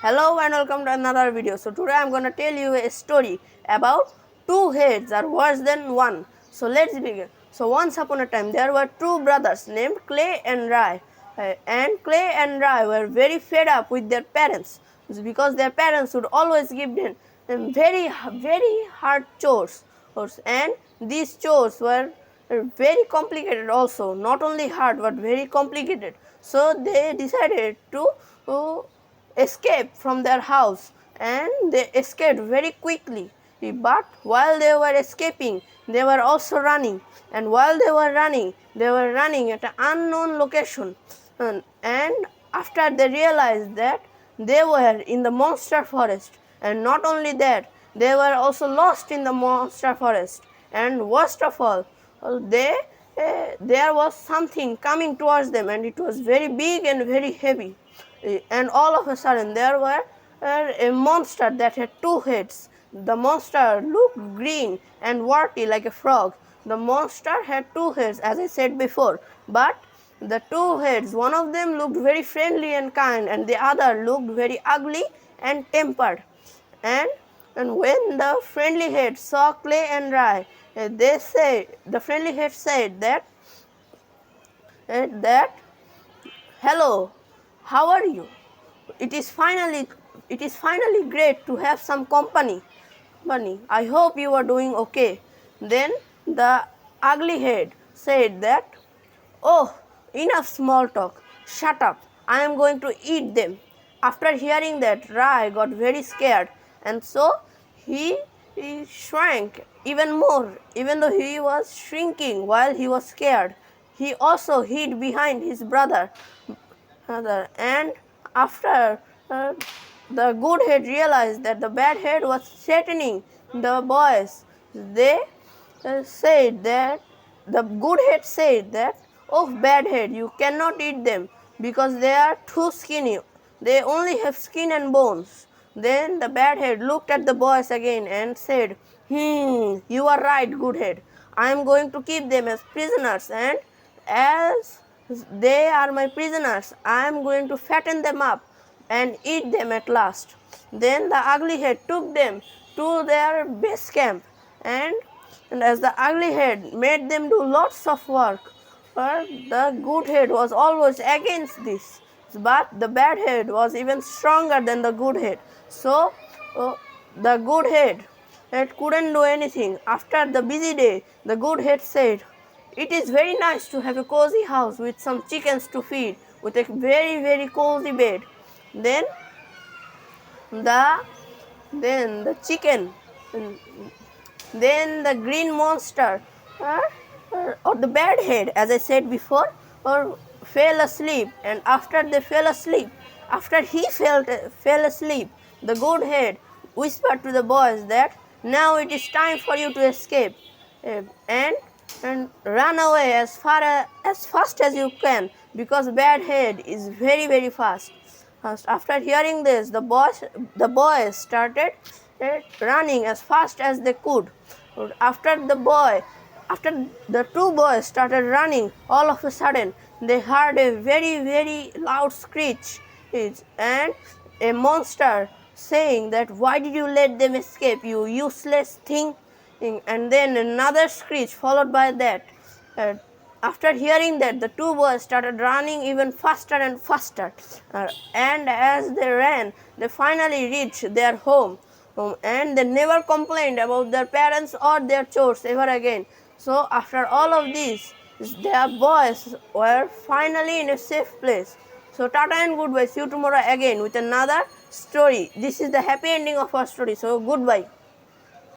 Hello and welcome to another video. So today I'm gonna tell you a story about two heads are worse than one. So let's begin. So once upon a time there were two brothers named Clay and Rai. And Clay and Rai were very fed up with their parents because their parents would always give them very hard chores. And these chores were very complicated also, not only hard but very complicated. So they decided to escape from their house, and they escaped very quickly. But while they were escaping, they were also running, and while they were running at an unknown location. And after they realized that they were in the monster forest, and not only that, they were also lost in the monster forest. And worst of all, there was something coming towards them, and it was very big and very heavy. And all of a sudden there were a monster that had two heads. The monster looked green and warty like a frog. The monster had two heads, as I said before, but the two heads, one of them looked very friendly and kind, and the other looked very ugly and tempered. And when the friendly head saw Clay and Rai, the friendly head said that hello, how are you? It is finally great to have some company. Bunny, I hope you are doing okay. Then the ugly head said that, oh, enough small talk. Shut up. I am going to eat them. After hearing that, Rai got very scared, and so he shrank even more. Even though he was shrinking while he was scared, he also hid behind his brother. And after the good head realized that the bad head was threatening the boys, they said that the good head said that, oh, bad head, you cannot eat them because they are too skinny. They only have skin and bones. Then the bad head looked at the boys again and said, you are right, good head. I am going to keep them as prisoners, and as they are my prisoners, I am going to fatten them up and eat them at last. Then the ugly head took them to their base camp, and as the ugly head made them do lots of work, but the good head was always against this. But the bad head was even stronger than the good head. So the good head couldn't do anything. After the busy day, the good head said, it is very nice to have a cozy house with some chickens to feed, with a very cozy bed. Then the chicken, then the green monster, or the bad head, as I said before, fell asleep. And after they fell asleep, after he fell asleep, the good head whispered to the boys that now it is time for you to escape, and run away as fast as you can, because bad head is very fast. After hearing this, the boys started running as fast as they could. After the two boys started running, all of a sudden they heard a very loud screech, and a monster saying that, why did you let them escape, you useless thing? And then another screech followed by that. After hearing that, the two boys started running even faster and faster. And as they ran, they finally reached their home. And they never complained about their parents or their chores ever again. So after all of this, their boys were finally in a safe place. So tata and goodbye. See you tomorrow again with another story. This is the happy ending of our story. So goodbye.